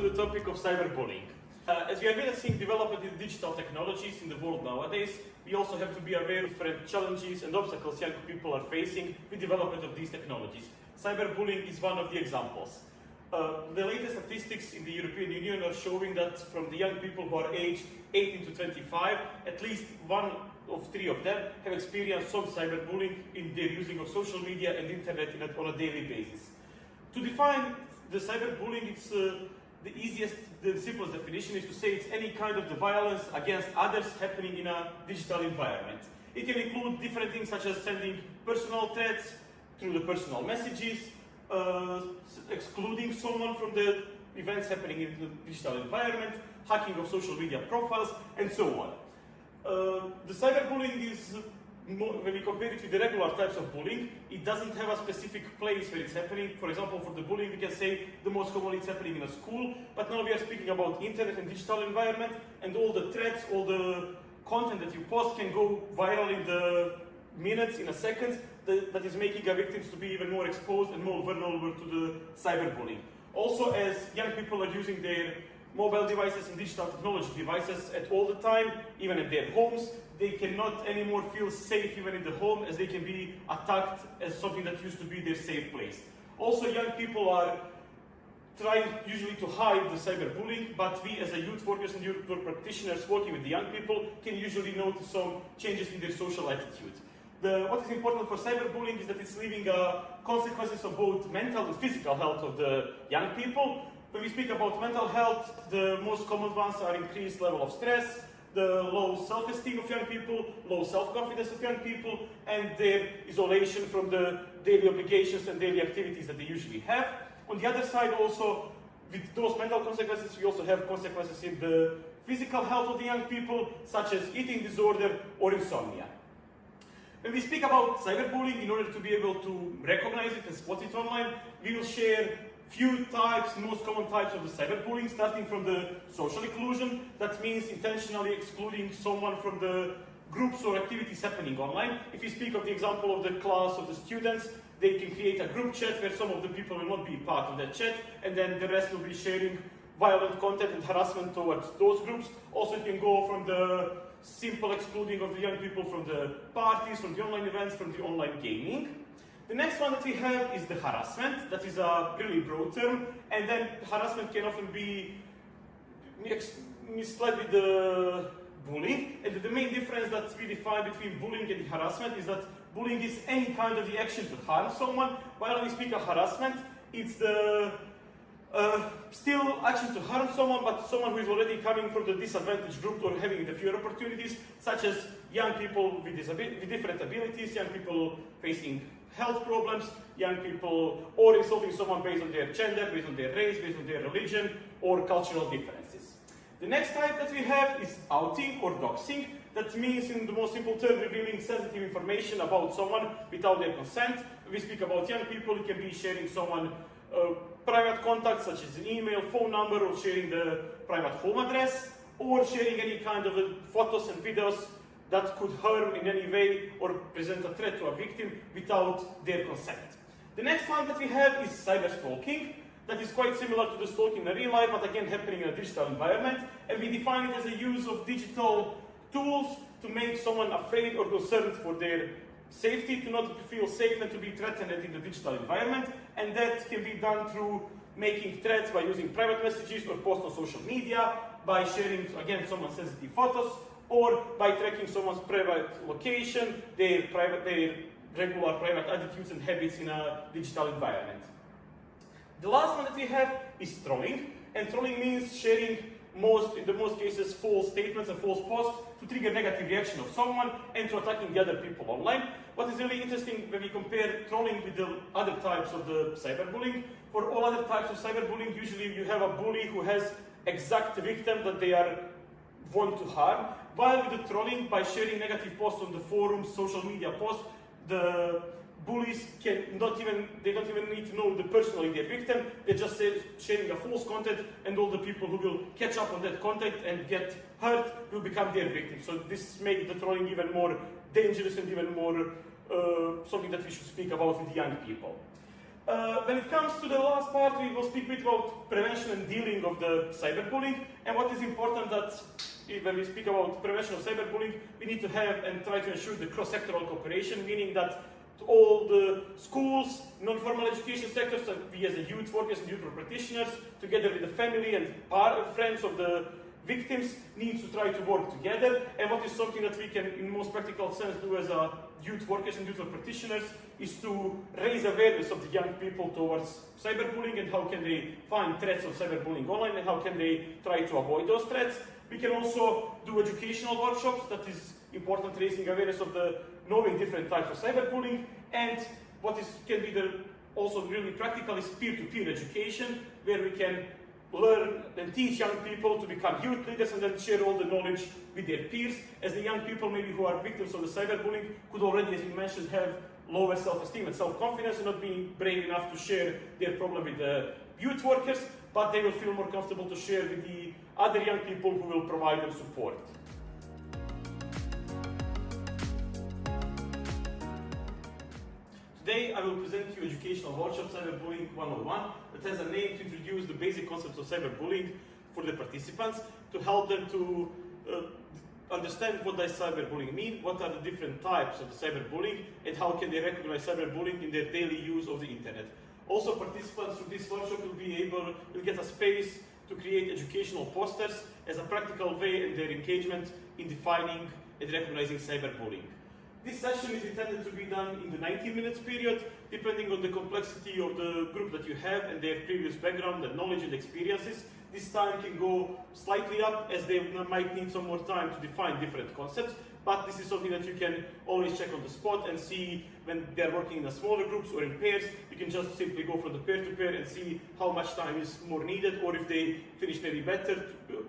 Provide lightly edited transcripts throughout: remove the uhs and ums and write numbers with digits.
to the topic of cyberbullying. As we are witnessing development in digital technologies in the world nowadays, we also have to be aware of different challenges and obstacles young people are facing with development of these technologies. Cyberbullying is one of the examples. The latest statistics in the European Union are showing that from the young people who are aged 18 to 25, at least 1 of 3 of them have experienced some cyberbullying in their using of social media and internet on a daily basis. To define the cyberbullying, it's the easiest, the simplest definition is to say it's any kind of the violence against others happening in a digital environment. It can include different things such as sending personal threats through the personal messages, excluding someone from the events happening in the digital environment, hacking of social media profiles, and so on. The cyberbullying is, when we compare it with the regular types of bullying, it doesn't have a specific place where it's happening. For example, for the bullying, we can say the most commonly it's happening in a school, but now we are speaking about internet and digital environment, and all the threats, all the content that you post can go viral in the minutes, in a second, that is making our victims to be even more exposed and more vulnerable to the cyberbullying. Also, as young people are using their mobile devices and digital technology devices at all the time, even at their homes, they cannot anymore feel safe even in the home, as they can be attacked as something that used to be their safe place. Also, young people are trying usually to hide the cyberbullying, but we as a youth workers and youth work practitioners working with the young people can usually notice some changes in their social attitude. What is important for cyberbullying is that it's leaving consequences of both mental and physical health of the young people. When we speak about mental health, the most common ones are increased level of stress, the low self-esteem of young people, low self-confidence of young people, and their isolation from the daily obligations and daily activities that they usually have. On the other side also, with those mental consequences, we also have consequences in the physical health of the young people, such as eating disorder or insomnia. When we speak about cyberbullying, in order to be able to recognize it and spot it online, we will share few types, most common types of the cyberbullying, starting from the social exclusion. That means intentionally excluding someone from the groups or activities happening online. If we speak of the example of the class of the students, they can create a group chat where some of the people will not be part of that chat, and then the rest will be sharing violent content and harassment towards those groups. Also, it can go from the simple excluding of the young people from the parties, from the online events, from the online gaming. The next one that we have is the harassment. That is a really broad term, and then harassment can often be misled with the bullying. And the main difference that we define between bullying and harassment is that bullying is any kind of the action to harm someone, while when we speak of harassment, it's the still action to harm someone, but someone who is already coming from the disadvantaged group or having the fewer opportunities, such as young people with different abilities, young people facing health problems, young people, or insulting someone based on their gender, based on their race, based on their religion, or cultural differences. The next type that we have is outing or doxing. That means, in the most simple term, revealing sensitive information about someone without their consent. When we speak about young people, it can be sharing someone private contacts such as an email, phone number, or sharing the private home address, or sharing any kind of photos and videos that could harm in any way or present a threat to a victim without their consent. The next one that we have is cyber stalking. That is quite similar to the stalking in real life, but again happening in a digital environment. And we define it as a use of digital tools to make someone afraid or concerned for their safety, to not feel safe and to be threatened in the digital environment. And that can be done through making threats by using private messages or posts on social media, by sharing, again, someone's sensitive photos, or by tracking someone's private location, their regular private attitudes and habits in a digital environment. The last one that we have is trolling, and trolling means sharing in the most cases, false statements and false posts to trigger negative reaction of someone and to attacking the other people online. What is really interesting when we compare trolling with the other types of the cyberbullying, for all other types of cyberbullying, usually you have a bully who has exact victim that they want to harm, while with the trolling, by sharing negative posts on the forums, social media posts, the bullies don't even need to know the personally their victim. They're just sharing a false content, and all the people who will catch up on that content and get hurt will become their victims. So this makes the trolling even more dangerous and even more something that we should speak about with young people. When it comes to the last part, we will speak a bit about prevention and dealing of the cyberbullying. And what is important that when we speak about prevention of cyberbullying, we need to have and try to ensure the cross-sectoral cooperation, meaning that all the schools, non-formal education sectors, that we as a youth workers and youth practitioners, together with the family and friends of the victims, need to try to work together. And what is something that we can, in most practical sense, do as a youth workers and youth practitioners is to raise awareness of the young people towards cyberbullying and how can they find threats of cyberbullying online and how can they try to avoid those threats. We can also do educational workshops. That is important, raising awareness of the knowing different types of cyberbullying. And what can be also really practical is peer-to-peer education, where we can learn and teach young people to become youth leaders and then share all the knowledge with their peers, as the young people maybe who are victims of the cyberbullying could already, as we mentioned, have lower self-esteem and self-confidence and not being brave enough to share their problem with the youth workers, but they will feel more comfortable to share with the other young people who will provide them support. Today I will present you educational workshop Cyberbullying 101 that has a name to introduce the basic concepts of cyberbullying for the participants, to help them to understand what does cyberbullying mean, what are the different types of the cyberbullying, and how can they recognize cyberbullying in their daily use of the internet. Also, participants through this workshop will get a space to create educational posters as a practical way in their engagement in defining and recognizing cyberbullying. This session is intended to be done in the 90 minutes period, depending on the complexity of the group that you have and their previous background and knowledge and experiences. This time can go slightly up as they might need some more time to define different concepts, but this is something that you can always check on the spot and see when they're working in a smaller groups or in pairs. You can just simply go from the pair-to-pair and see how much time is more needed, or if they finish maybe better,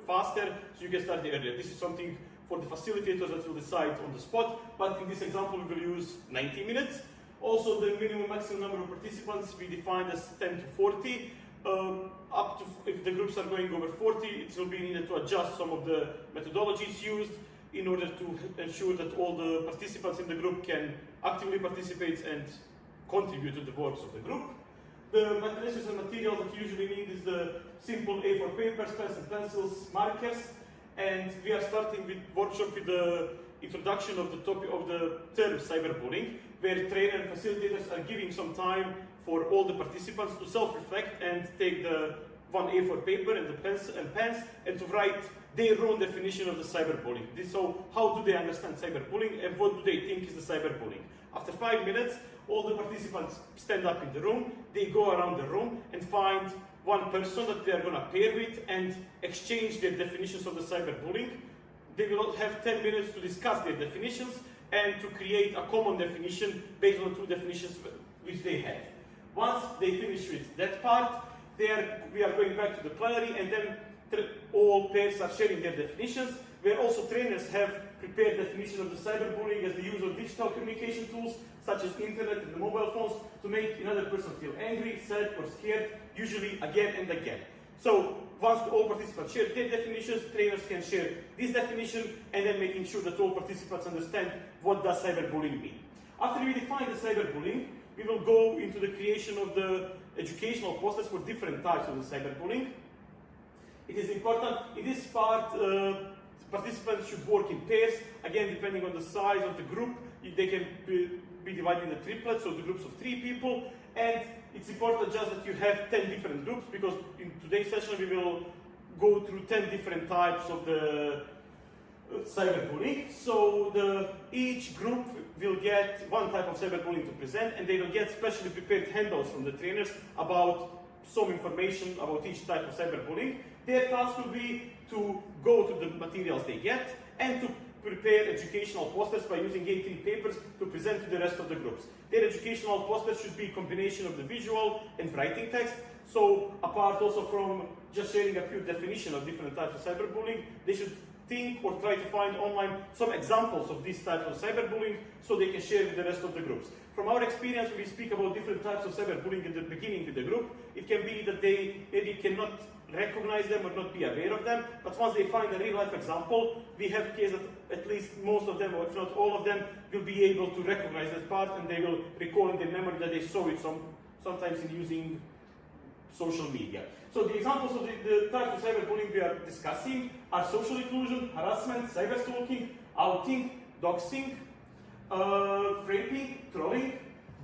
faster, so you can start earlier. This is something for the facilitators that will decide on the spot, but in this example we will use 90 minutes. Also, the minimum maximum number of participants we defined as 10 to 40. Up to, if the groups are going over 40, it will be needed to adjust some of the methodologies used in order to ensure that all the participants in the group can actively participate and contribute to the works of the group. The necessary and materials that you usually need is the simple A4 papers, pens and pencils, markers, and we are starting with workshop with the introduction of the topic of the term cyberbullying, where trainer and facilitators are giving some time for all the participants to self-reflect and take the one A4 paper and the pens and to write their own definition of the cyberbullying. So how do they understand cyberbullying and what do they think is the cyberbullying? After 5 minutes, all the participants stand up in the room, they go around the room and find one person that they are going to pair with and exchange their definitions of the cyberbullying. They will have 10 minutes to discuss their definitions and to create a common definition based on two definitions which they have. Once they finish with that part, we are going back to the plenary, and then all pairs are sharing their definitions, where also trainers have prepared definition of the cyberbullying as the use of digital communication tools such as internet and the mobile phones to make another person feel angry, sad or scared, usually again and again. So once all participants share their definitions, trainers can share this definition, and then making sure that all participants understand what does cyberbullying mean. After we define the cyberbullying, we will go into the creation of the educational posters for different types of the cyberbullying. It is important, in this part, participants should work in pairs. Again, depending on the size of the group, they can be divided into triplets, so the groups of 3 people. And it's important just that you have 10 different groups, because in today's session we will go through 10 different types of the cyberbullying. So each group will get one type of cyberbullying to present, and they will get specially prepared handouts from the trainers about some information about each type of cyberbullying. Their task will be to go to the materials they get and to prepare educational posters by using A3 papers to present to the rest of the groups. Their educational posters should be a combination of the visual and writing text. So apart also from just sharing a pure definition of different types of cyberbullying, they should think or try to find online some examples of these types of cyberbullying so they can share with the rest of the groups. From our experience, when we speak about different types of cyberbullying in the beginning with the group, it can be that they maybe cannot recognize them or not be aware of them, but once they find a real life example, we have case that at least most of them, or if not all of them, will be able to recognize that part, and they will recall in their memory that they saw it sometimes in using social media. So the examples of the types of cyberbullying we are discussing are social inclusion, harassment, cyberstalking, outing, doxing, raping, trolling,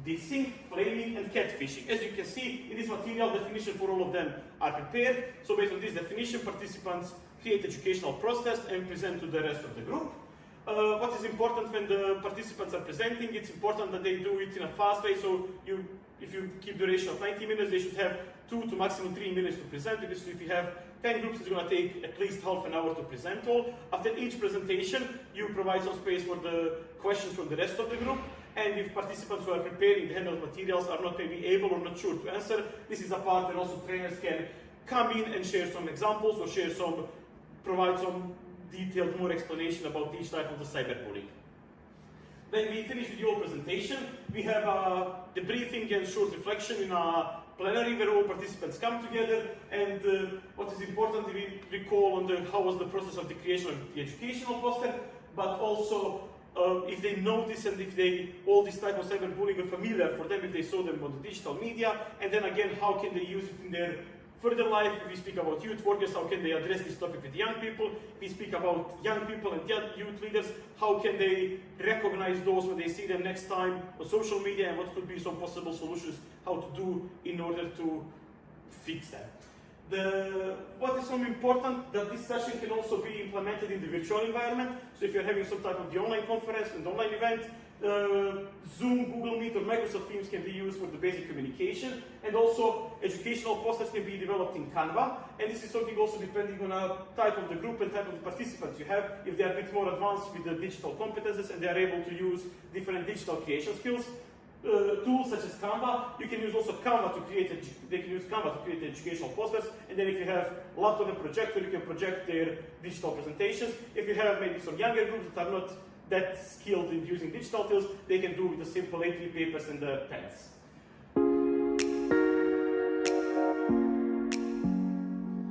dissing, flaming, and catfishing. As you can see, in this material, definition for all of them are prepared. So based on this definition, participants create educational process and present to the rest of the group. What is important when the participants are presenting, it's important that they do it in a fast way. So if you keep the duration of 90 minutes, they should have 2 to maximum 3 minutes to present, because if you have 10 groups, it's going to take at least half an hour to present all. After each presentation, you provide some space for the questions from the rest of the group. And if participants who are preparing the handout materials are not maybe able or not sure to answer, this is a part where also trainers can come in and share some examples or provide some detailed more explanation about each type of the cyberbullying. When we finish with the whole presentation, we have a debriefing and short reflection in a plenary where all participants come together, and what is important, we recall on how was the process of the creation of the educational poster, but also if they notice and if all this type of cyberbullying are familiar for them, if they saw them on the digital media, and then again, how can they use it in their further life. If we speak about youth workers, how can they address this topic with young people? If we speak about young people and youth leaders, how can they recognize those when they see them next time on social media, and what could be some possible solutions how to do in order to fix that. What is so important, that this session can also be implemented in the virtual environment. So if you're having some type of the online conference and online event, Zoom, Google Meet, or Microsoft Teams can be used for the basic communication, and also educational posters can be developed in Canva, and this is something also depending on a type of the group and type of the participants you have. If they are a bit more advanced with the digital competences and they are able to use different digital creation skills, tools such as Canva, you can use also Canva to create educational posters, and then if you have a laptop and projector, you can project their digital presentations. If you have maybe some younger groups that are not that skilled in using digital tools, they can do with the simple A3 papers and the pens.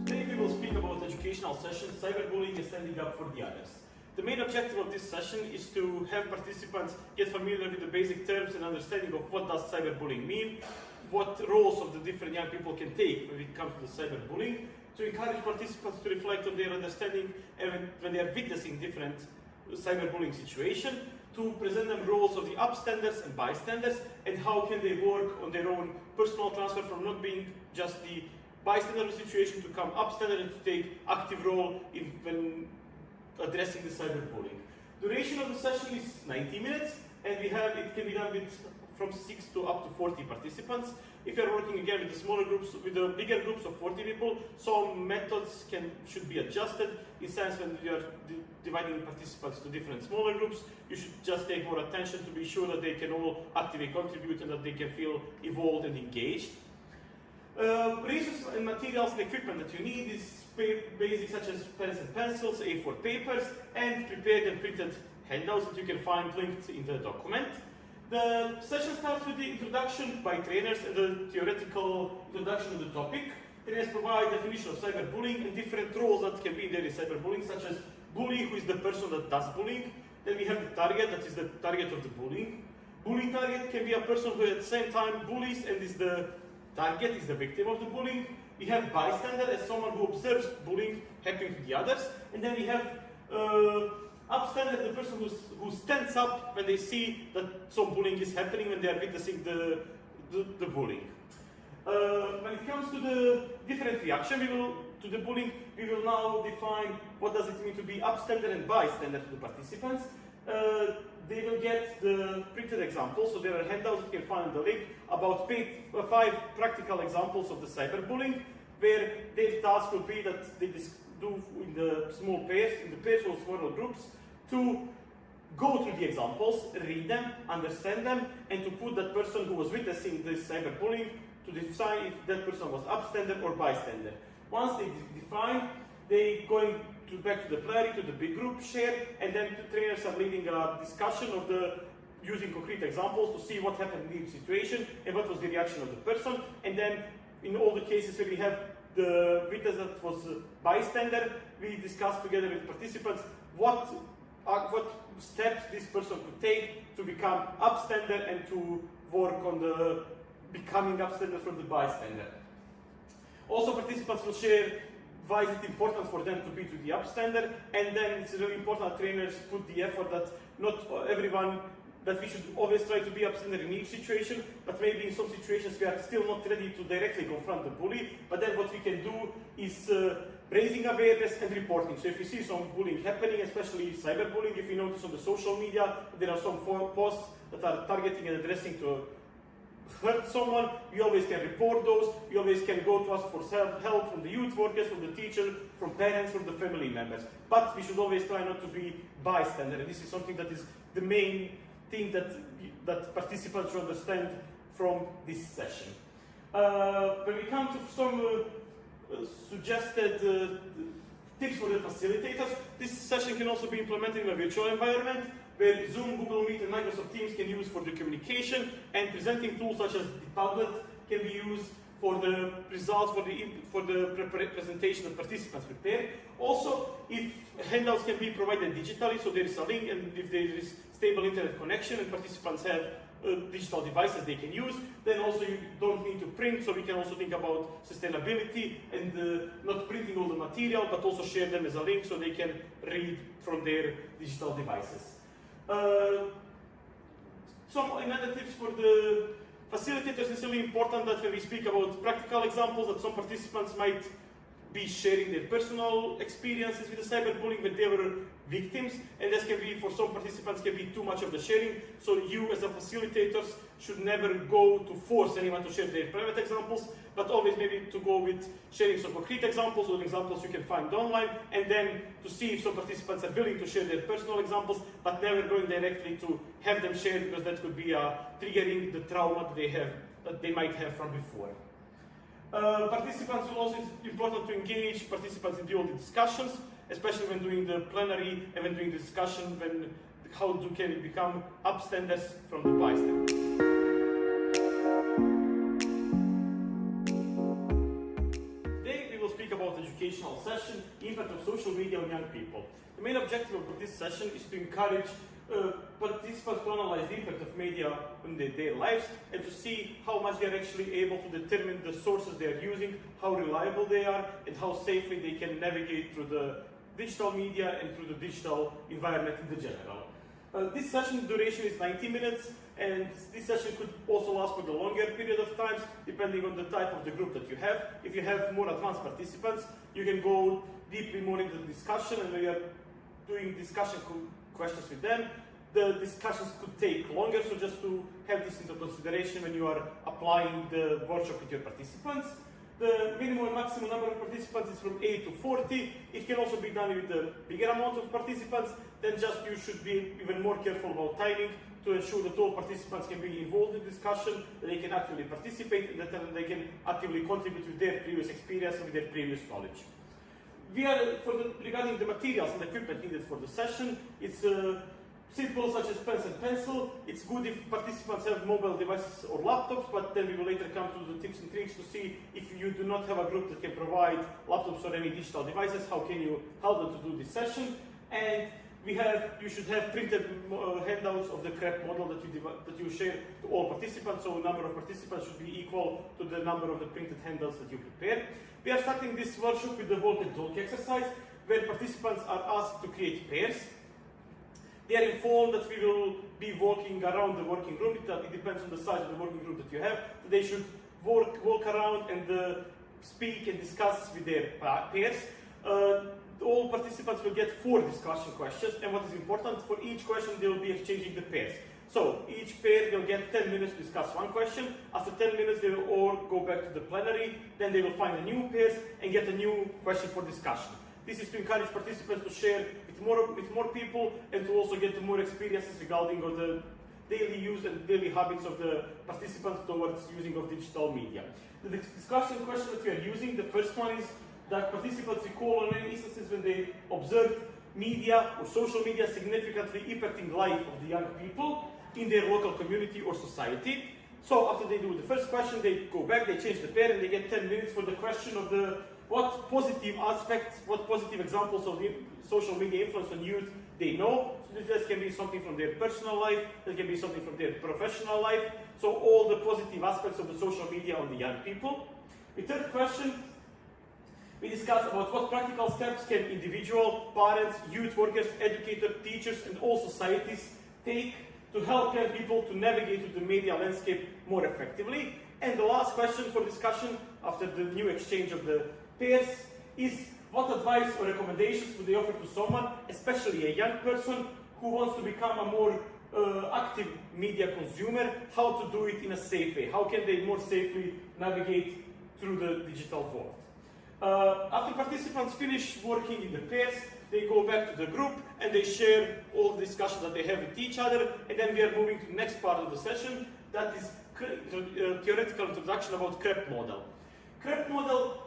Today we will speak about educational sessions, cyberbullying and standing up for the others. The main objective of this session is to have participants get familiar with the basic terms and understanding of what does cyberbullying mean, what roles of the different young people can take when it comes to the cyberbullying, to encourage participants to reflect on their understanding and when they are witnessing different cyberbullying situation, to present them roles of the upstanders and bystanders, and how can they work on their own personal transfer from not being just the bystander situation to become upstander and to take active role when addressing the cyberbullying. Duration of the session is 90 minutes, and it can be done with from 6 to up to 40 participants. If you're working again with the smaller groups, with the bigger groups of 40 people, some methods should be adjusted. In sense, when you are dividing participants to different smaller groups, you should just take more attention to be sure that they can all actively contribute and that they can feel involved and engaged. Resources and materials and equipment that you need is basic, such as pens and pencils, A4 papers, and prepared and printed handouts that you can find linked in the document. The session starts with the introduction by trainers and the theoretical introduction to the topic. Trainers provide definition of cyberbullying and different roles that can be there in cyberbullying, such as bully, who is the person that does bullying. Then we have the target, that is the target of the bullying. Bullying target can be a person who at the same time bullies and is the target, is the victim of the bullying. We have bystander as someone who observes bullying happening to the others. And then we have upstander, the person who stands up when they see that some bullying is happening, when they are witnessing the bullying. When it comes to the different reaction to the bullying, we will now define what does it mean to be upstander and bystander to the participants. They will get the printed examples, so there are handouts you can find on the link about 5 practical examples of the cyberbullying, where their task will be that they do in the small pairs, or smaller groups, to go through the examples, read them, understand them, and to put that person who was witnessing this cyberbullying to decide if that person was upstander or bystander. Once they define, they going back to the plenary, to the big group share, and then the trainers are leading a discussion of using concrete examples to see what happened in each situation and what was the reaction of the person. And then in all the cases where we have the witness that was bystander, we discuss together with participants what steps this person could take to become upstander and to work on becoming upstander from the bystander. Also, participants will share why it's important for them to be to the upstander, and then it's really important that trainers put the effort that not everyone, that we should always try to be upstander in each situation, but maybe in some situations we are still not ready to directly confront the bully, but then what we can do is raising awareness and reporting. So if you see some bullying happening, especially cyberbullying, if you notice on the social media, there are some posts that are targeting and addressing to hurt someone, we always can report those, we always can go to ask for help from the youth workers, from the teacher, from parents, from the family members. But we should always try not to be bystander, and this is something that is the main thing that participants should understand from this session. When we come to some suggested tips for the facilitators, this session can also be implemented in a virtual environment, where Zoom, Google Meet, and Microsoft Teams can use for the communication, and presenting tools such as the tablet can be used for the results, for the presentation that participants prepare. Also, if handouts can be provided digitally, so there is a link, and if there is stable internet connection and participants have digital devices they can use, then also you don't need to print, so we can also think about sustainability and not printing all the material, but also share them as a link so they can read from their digital devices. Some another tips for the facilitators, is really important that when we speak about practical examples, that some participants might be sharing their personal experiences with the cyberbullying when they were victims, and this can be, for some participants, can be too much of the sharing. So you as a facilitators should never go to force anyone to share their private examples, but always maybe to go with sharing some concrete examples or examples you can find online, and then to see if some participants are willing to share their personal examples, but never going directly to have them share, because that could be triggering the trauma that they might have from before. Participants will also, it's important to engage participants in all the discussions, especially when doing the plenary and when doing the discussion, can it become upstanders from the bystanders. Today we will speak about educational session, impact of social media on young people. The main objective of this session is to encourage participants to analyze the impact of media on their lives and to see how much they are actually able to determine the sources they are using, how reliable they are, and how safely they can navigate through the digital media and through the digital environment in the general. This session duration is 90 minutes, and this session could also last for the longer period of time, depending on the type of the group that you have. If you have more advanced participants, you can go deeply more into the discussion, and when you are doing discussion questions with them, the discussions could take longer, so just to have this into consideration when you are applying the workshop with your participants. The minimum and maximum number of participants is from 8 to 40. It can also be done with a bigger amount of participants. Then just you should be even more careful about timing to ensure that all participants can be involved in discussion, that they can actively participate, and that they can actively contribute with their previous experience and with their previous knowledge. Regarding the materials and equipment needed for the session, it's simple, such as pens and pencil. It's good if participants have mobile devices or laptops, but then we will later come to the tips and tricks to see if you do not have a group that can provide laptops or any digital devices, how can you help them to do this session. And you should have printed handouts of the correct model that you share to all participants, so the number of participants should be equal to the number of the printed handouts that you prepare. We are starting this workshop with the walk and talk exercise, where participants are asked to create pairs. They are informed that we will be walking around the working room. It depends on the size of the working group that you have. They should walk around and speak and discuss with their peers. All participants will get 4 discussion questions, and what is important, for each question they will be exchanging the pairs. So each pair will get 10 minutes to discuss one question. After 10 minutes they will all go back to the plenary, then they will find a new pairs and get a new question for discussion. This is to encourage participants to share with more people and to also get more experiences regarding the daily use and daily habits of the participants towards using of digital media. The discussion question that we are using, the first one is that participants recall on any instances when they observed media or social media significantly impacting life of the young people in their local community or society. So after they do the first question, they go back, they change the pair, and they get 10 minutes for the question of what positive aspects, what positive examples of the social media influence on youth they know. So this can be something from their personal life, that can be something from their professional life. So all the positive aspects of the social media on the young people. The third question, we discussed about what practical steps can individual, parents, youth workers, educators, teachers, and all societies take to help young people to navigate through the media landscape more effectively. And the last question for discussion after the new exchange of the pairs is what advice or recommendations would they offer to someone, especially a young person, who wants to become a more active media consumer, how to do it in a safe way? How can they more safely navigate through the digital world? After participants finish working in the pairs, they go back to the group and they share all the discussion that they have with each other, and then we are moving to the next part of the session, that is theoretical introduction about CREP model. CREP model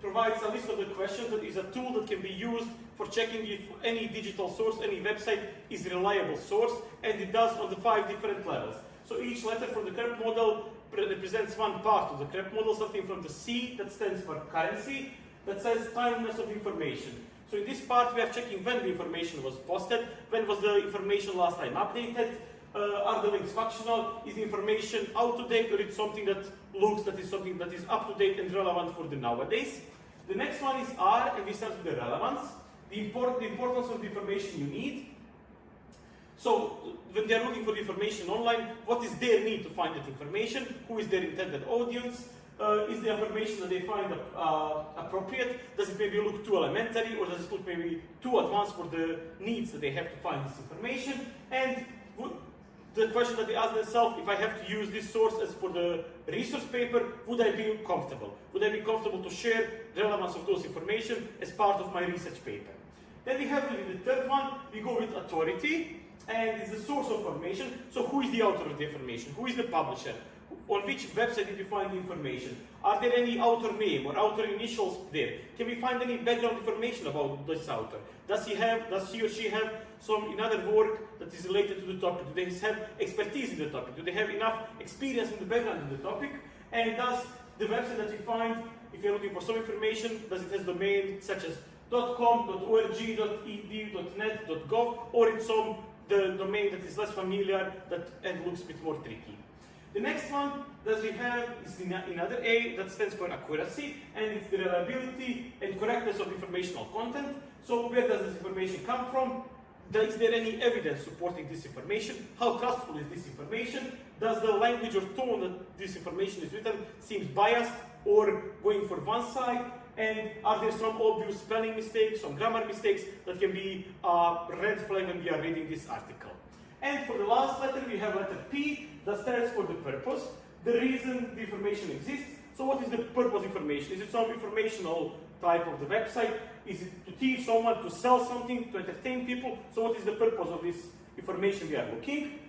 provides a list of the questions that is a tool that can be used for checking if any digital source, any website is a reliable source, and it does on the 5 different levels. So each letter for the CREP model represents one part of the CREP model, something from the C that stands for currency, that says timeliness of information. So in this part we are checking when the information was posted, when was the information last time updated, are the links functional, is the information out to date, or it's something that looks that is something that is up to date and relevant for the nowadays. The next one is R, and we start with the relevance, the importance of the information you need. So when they are looking for the information online, what is their need to find that information? Who is their intended audience? Is the information that they find appropriate? Does it maybe look too elementary, or does it look maybe too advanced for the needs that they have to find this information? And the question that they ask themselves, if I have to use this source as for the resource paper, would I be comfortable? Would I be comfortable to share the relevance of those information as part of my research paper? Then we have the third one, we go with authority, and it's the source of information. So who is the author of the information? Who is the publisher? On which website did you find the information? Are there any author name or author initials there? Can we find any background information about this author? Does he or she have some another work that is related to the topic? Do they have expertise in the topic? Do they have enough experience in the background in the topic? And does the website that you find, if you're looking for some information, does it have domain such as .com, .org, .edu, .net, .gov, or in some the domain that is less familiar and looks a bit more tricky? The next one that we have is another A, that stands for accuracy, and it's the reliability and correctness of informational content. So where does this information come from? Is there any evidence supporting this information? How trustful is this information? Does the language or tone that this information is written seems biased or going for one side? And are there some obvious spelling mistakes, some grammar mistakes that can be a red flag when we are reading this article? And for the last letter, we have letter P, that stands for the purpose, the reason the information exists. So what is the purpose information? Is it some informational type of the website? Is it to teach someone, to sell something, to entertain people? So what is the purpose of this information we are looking?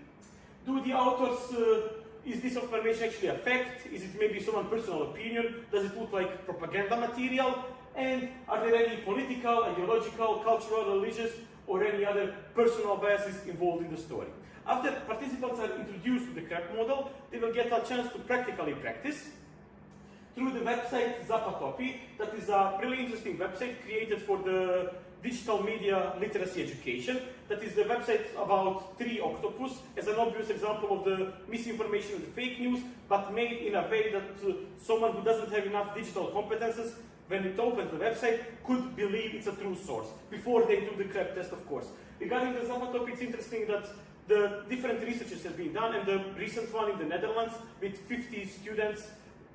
Do the authors, is this information actually a fact? Is it maybe someone's personal opinion? Does it look like propaganda material? And are there any political, ideological, cultural, religious, or any other personal biases involved in the story? After participants are introduced to the CREP model, they will get a chance to practically practice through the website Zapatopi. That is a really interesting website created for the digital media literacy education. That is the website about 3 octopus as an obvious example of the misinformation and the fake news, but made in a way that someone who doesn't have enough digital competences, when it opens the website, could believe it's a true source, before they do the CREP test, of course. Regarding the Zapatopi, it's interesting that the different researches have been done, and the recent one in the Netherlands with 50 students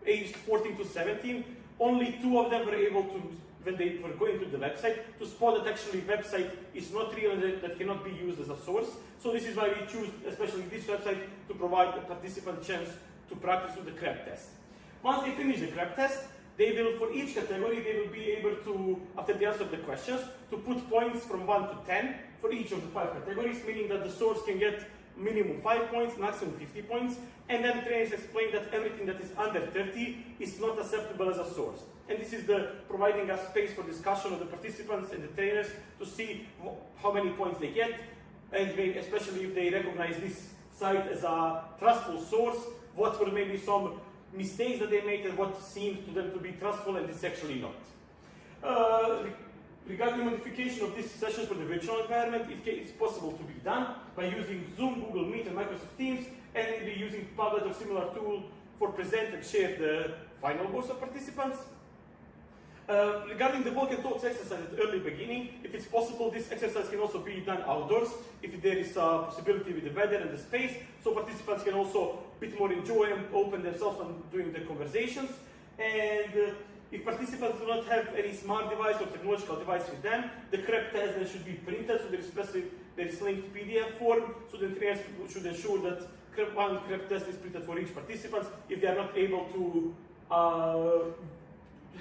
aged 14 to 17, only 2 of them were able to, when they were going to the website, to spot that actually website is not real and that cannot be used as a source. So this is why we choose, especially this website, to provide the participant chance to practice with the CREP test. Once they finish the CREP test, they will, for each category, they will be able to, after the answer to the questions, to put points from 1 to 10 for each of the 5 categories, meaning that the source can get minimum 5 points, maximum 50 points, and then trainers explain that everything that is under 30 is not acceptable as a source. And this is providing us space for discussion of the participants and the trainers to see how many points they get, and maybe, especially if they recognize this site as a trustful source, what were maybe some mistakes that they made and what seems to them to be trustful and it's actually not. Regarding modification of this session for the virtual environment, it's possible to be done by using Zoom, Google Meet, and Microsoft Teams, and maybe using Padlet or similar tool for present and share the final goals of participants. Regarding the walk and talks exercise at the early beginning, if it's possible, this exercise can also be done outdoors if there is a possibility with the weather and the space, so participants can also a bit more enjoy and open themselves on doing the conversations. And if participants do not have any smart device or technological device with them, the CREP test then should be printed, so there is linked PDF form, so the trainers should ensure that one CREP test is printed for each participant if they are not able to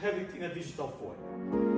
have it in a digital form.